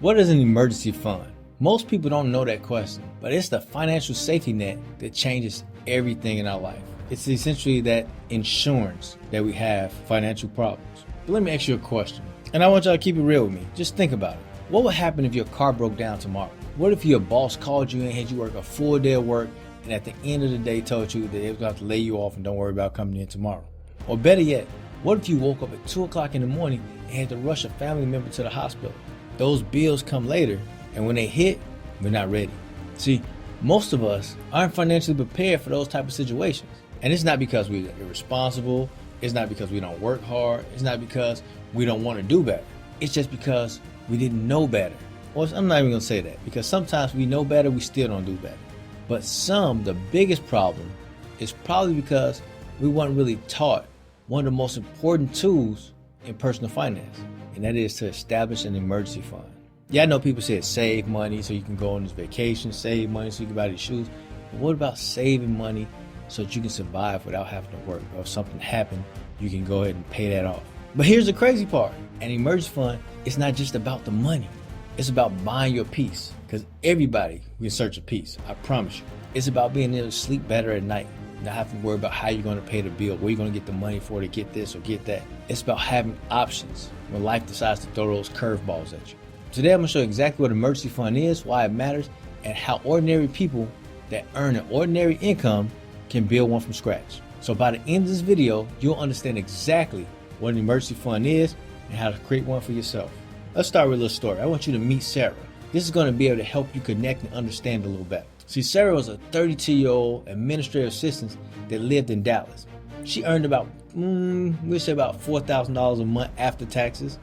What is an emergency fund? Most people don't know that question, but it's the financial safety net that changes everything in our life. It's essentially that insurance that we have financial problems. But let me ask you a question, and I want y'all to keep it real with me. Just think about it. What would happen if your car broke down tomorrow? What if your boss called you and had you work a full day of work, and at the end of the day told you that they was going to have to lay you off and don't worry about coming in tomorrow? Or better yet, what if you woke up at 2 o'clock in the morning and had to rush a family member to the hospital? Those bills come later, and when they hit, we're not ready. See, most of us aren't financially prepared for those type of situations. And it's not because we're irresponsible, it's not because we don't work hard, it's not because we don't want to do better. It's just because we didn't know better. Well, I'm not even gonna say that, because sometimes we know better, we still don't do better. But the biggest problem is probably because we weren't really taught one of the most important tools in personal finance, and that is to establish an emergency fund. Yeah, I know people say save money so you can go on this vacation, save money so you can buy these shoes, but what about saving money so that you can survive without having to work, or if something happened, you can go ahead and pay that off? But here's the crazy part. An emergency fund is not just about the money. It's about buying your peace, because everybody will search a peace, I promise you. It's about being able to sleep better at night, not having to worry about how you're going to pay the bill, where you're going to get the money for to get this or get that. It's about having options when life decides to throw those curveballs at you. Today I'm going to show you exactly what an emergency fund is, why it matters, and how ordinary people that earn an ordinary income can build one from scratch. So by the end of this video, you'll understand exactly what an emergency fund is and how to create one for yourself. Let's start with a little story. I want you to meet Sarah. This is going to be able to help you connect and understand a little better. See, Sarah was a 32-year-old administrative assistant that lived in Dallas. She earned about, we'll say about $4,000 a month after taxes.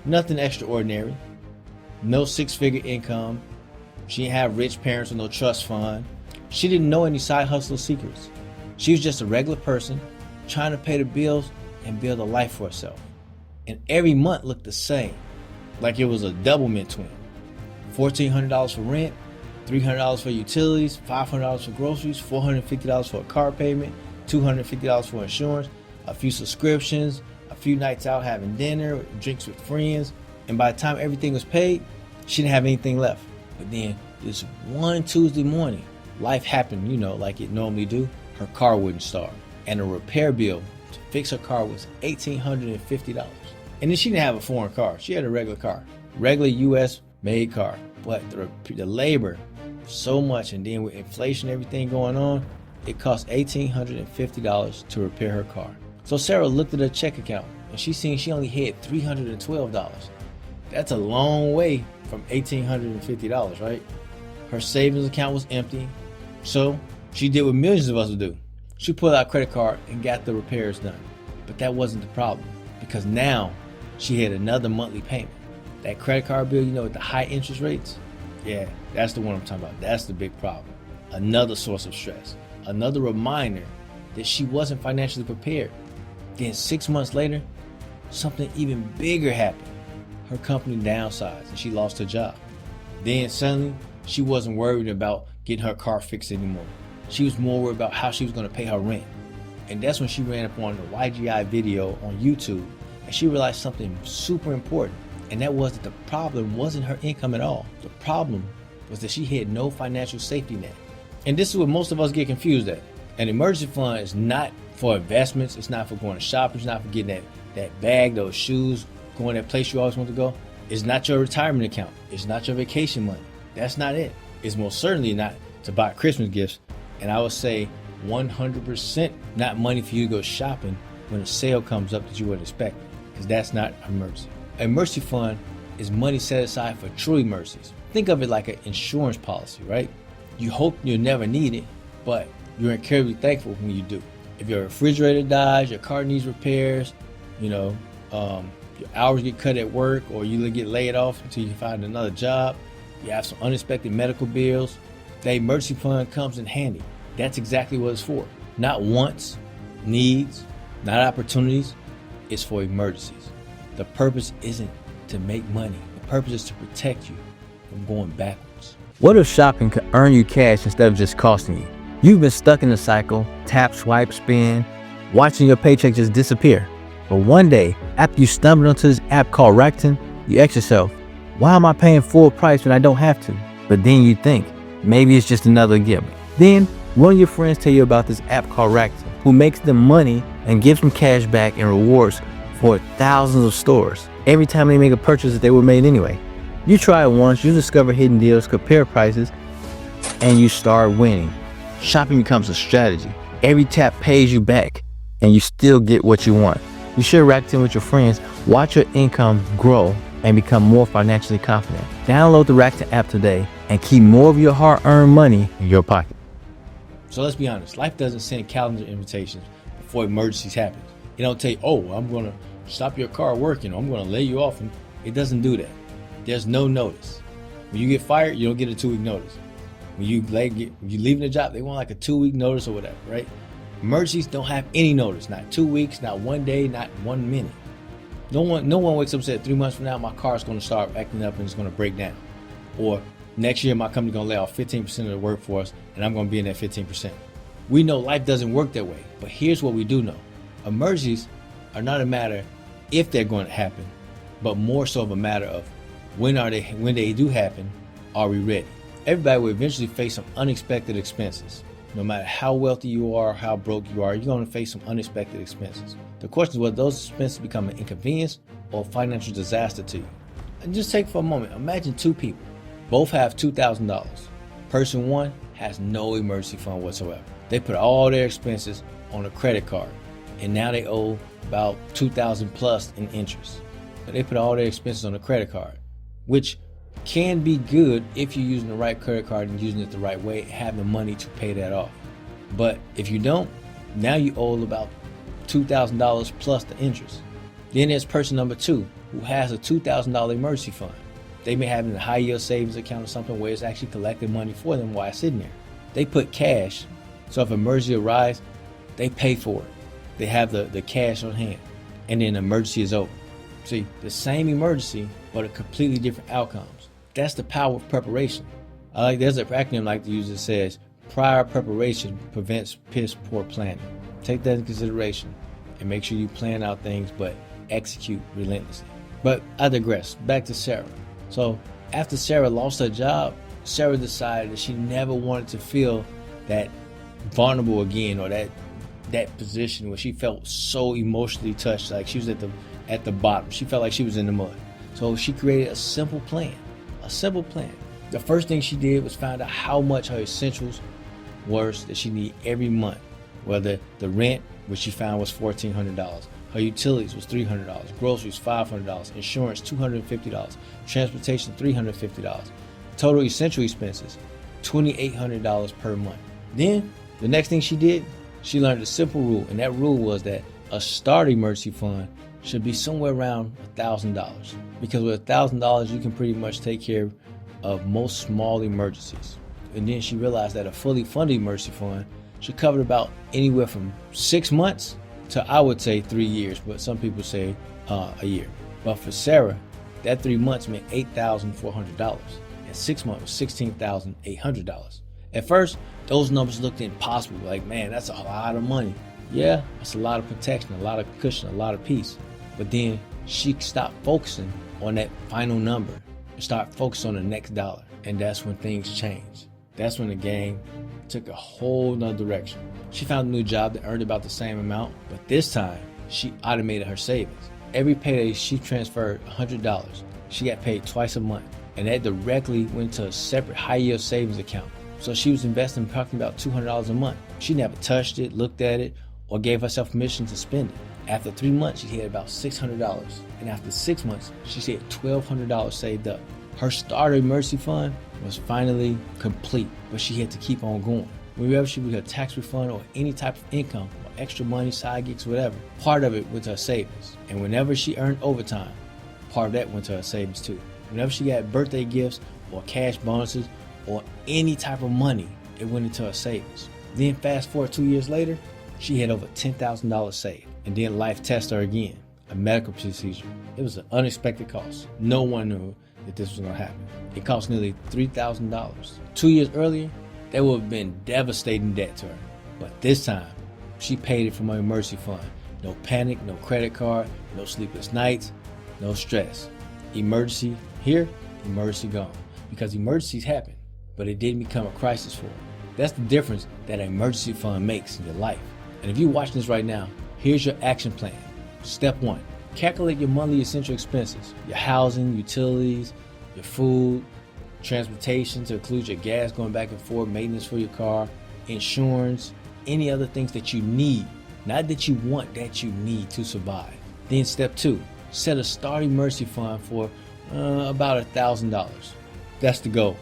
Nothing extraordinary. No six-figure income. She didn't have rich parents or no trust fund. She didn't know any side hustle secrets. She was just a regular person trying to pay the bills and build a life for herself. And every month looked the same, like it was a double mint twin. $1,400 for rent, $300 for utilities, $500 for groceries, $450 for a car payment, $250 for insurance, a few subscriptions, a few nights out having dinner, drinks with friends. And by the time everything was paid, she didn't have anything left. But then this one Tuesday morning, life happened, like it normally do. Her car wouldn't start, and the repair bill to fix her car was $1,850. And then she didn't have a foreign car. She had a regular car, regular US made car. But the labor, so much, and then with inflation, everything going on, it cost $1,850 to repair her car. So Sarah looked at her check account, and she seen she only had $312. That's a long way from $1,850, right? Her savings account was empty. So she did what millions of us would do. She pulled out a credit card and got the repairs done. But that wasn't the problem, because now she had another monthly payment. That credit card bill, with the high interest rates, yeah, that's the one I'm talking about. That's the big problem. Another source of stress. Another reminder that she wasn't financially prepared. Then 6 months later, something even bigger happened. Her company downsized and she lost her job. Then suddenly, she wasn't worried about getting her car fixed anymore. She was more worried about how she was going to pay her rent. And that's when she ran upon the YGI video on YouTube, and she realized something super important. And that was that the problem wasn't her income at all. The problem was that she had no financial safety net. And this is what most of us get confused at. An emergency fund is not for investments. It's not for going to shopping. It's not for getting that bag, those shoes, going that place you always want to go. It's not your retirement account. It's not your vacation money. That's not it. It's most certainly not to buy Christmas gifts. And I would say 100% not money for you to go shopping when a sale comes up that you wouldn't expect, because that's not an emergency. An emergency fund is money set aside for true emergencies. Think of it like an insurance policy, right? You hope you'll never need it, but you're incredibly thankful when you do. If your refrigerator dies, your car needs repairs, your hours get cut at work, or you get laid off until you find another job, you have some unexpected medical bills, the emergency fund comes in handy. That's exactly what it's for. Not wants, needs, not opportunities. It's for emergencies. The purpose isn't to make money. The purpose is to protect you from going backwards. What if shopping could earn you cash instead of just costing you? You've been stuck in the cycle, tap, swipe, spend, watching your paycheck just disappear. But one day, after you stumbled onto this app called Rakuten, you ask yourself, Why am I paying full price when I don't have to? But then you think, maybe it's just another gift. Then one of your friends tell you about this app called Rakuten, who makes them money and gives them cash back and rewards for thousands of stores every time they make a purchase that they were made anyway. You try it once, you discover hidden deals, compare prices, and you start winning. Shopping becomes a strategy. Every tap pays you back, and you still get what you want. You share Rakuten with your friends, watch your income grow, and become more financially confident. Download the Rakuten app today and keep more of your hard-earned money in your pocket. So let's be honest, life doesn't send calendar invitations before emergencies happen. It don't tell you, oh, I'm going to stop your car working, or I'm going to lay you off. And it doesn't do that. There's no notice. When you get fired, you don't get a 2-week notice. When you leaving the job, they want like a 2-week notice or whatever, right? Emergencies don't have any notice, not 2 weeks, not 1 day, not 1 minute. No one wakes up and says 3 months from now, my car's going to start acting up and it's going to break down. Or next year, my company's going to lay off 15% of the workforce and I'm going to be in that 15%. We know life doesn't work that way, but here's what we do know. Emergencies are not a matter if they're going to happen, but more so of a matter of when they do happen, are we ready? Everybody will eventually face some unexpected expenses. No matter how wealthy you are, how broke you are, you're going to face some unexpected expenses. The question is whether those expenses become an inconvenience or a financial disaster to you. And just take for a moment, imagine 2 people. Both have $2,000. Person 1 has no emergency fund whatsoever. They put all their expenses on a credit card, and now they owe about $2,000 plus in interest. But they put all their expenses on a credit card, which can be good if you're using the right credit card and using it the right way, have the money to pay that off. But if you don't, now you owe about $2,000 plus the interest. Then there's person number 2 who has a $2,000 emergency fund. They may have it in a high yield savings account or something where it's actually collecting money for them while it's sitting there. They put cash, so if an emergency arises, they pay for it. They have the cash on hand, and then the emergency is over. See, the same emergency, but a completely different outcomes. That's the power of preparation. There's an acronym I like to use that says, prior preparation prevents piss poor planning. Take that into consideration and make sure you plan out things, but execute relentlessly. But I digress. Back to Sarah. So after Sarah lost her job, Sarah decided that she never wanted to feel that vulnerable again, or that position where she felt so emotionally touched, like she was at the bottom. She felt like she was in the mud. So she created a simple plan. The first thing she did was find out how much her essentials was that she needed every month. Whether the rent, which she found was $1,400, her utilities was $300, groceries $500, insurance $250, transportation $350, total essential expenses $2,800 per month. Then the next thing she did, she learned a simple rule, and that rule was that a start emergency fund should be somewhere around $1,000, because with $1,000 you can pretty much take care of most small emergencies. And then she realized that a fully funded emergency fund should cover about anywhere from 6 months to, I would say, 3 years, but some people say a year. But for Sarah, that 3 months meant $8,400, and 6 months was $16,800. At first, those numbers looked impossible. Like, man, that's a lot of money. Yeah, that's a lot of protection, a lot of cushion, a lot of peace. But then she stopped focusing on that final number and started focusing on the next dollar. And that's when things changed. That's when the game took a whole nother direction. She found a new job that earned about the same amount, but this time she automated her savings. Every payday she transferred $100. She got paid twice a month, and that directly went to a separate high-yield savings account. So she was investing approximately about $200 a month. She never touched it, looked at it, or gave herself permission to spend it. After 3 months, she had about $600. And after 6 months, she had $1,200 saved up. Her starter emergency fund was finally complete, but she had to keep on going. Whenever she would get a tax refund or any type of income, or extra money, side gigs, whatever, part of it went to her savings. And whenever she earned overtime, part of that went to her savings too. Whenever she got birthday gifts or cash bonuses or any type of money, it went into her savings. Then fast forward 2 years later, she had over $10,000 saved. And then life tested her again, a medical procedure. It was an unexpected cost. No one knew that this was going to happen. It cost nearly $3,000. 2 years earlier, that would have been devastating debt to her. But this time, she paid it from her emergency fund. No panic, no credit card, no sleepless nights, no stress. Emergency here, emergency gone. Because emergencies happen, but it didn't become a crisis for you. That's the difference that an emergency fund makes in your life. And if you're watching this right now, here's your action plan. Step 1, calculate your monthly essential expenses, your housing, utilities, your food, transportation to include your gas going back and forth, maintenance for your car, insurance, any other things that you need, not that you want, that you need to survive. Then step 2, set a start emergency fund for about $1,000. That's the goal.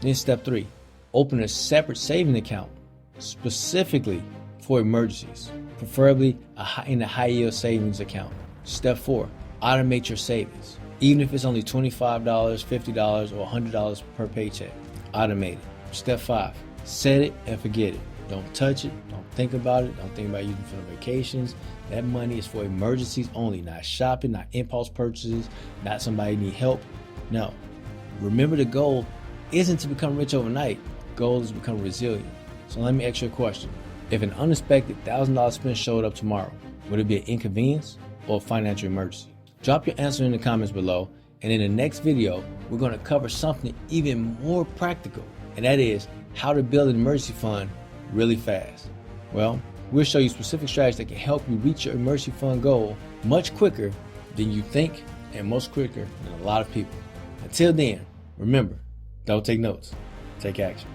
Then step 3, open a separate saving account specifically for emergencies, preferably in a high yield savings account. Step 4, automate your savings. Even if it's only $25, $50, or $100 per paycheck, automate it. Step 5, set it and forget it. Don't touch it, don't think about it, don't think about using it for vacations. That money is for emergencies only, not shopping, not impulse purchases, not somebody need help. No. Remember, the goal isn't to become rich overnight. The goal is to become resilient. So let me ask you a question. If an unexpected $1,000 spend showed up tomorrow, would it be an inconvenience or a financial emergency? Drop your answer in the comments below, and in the next video, we're going to cover something even more practical, and that is how to build an emergency fund really fast. Well, we'll show you specific strategies that can help you reach your emergency fund goal much quicker than you think, and much quicker than a lot of people. Until then, remember, don't take notes, take action.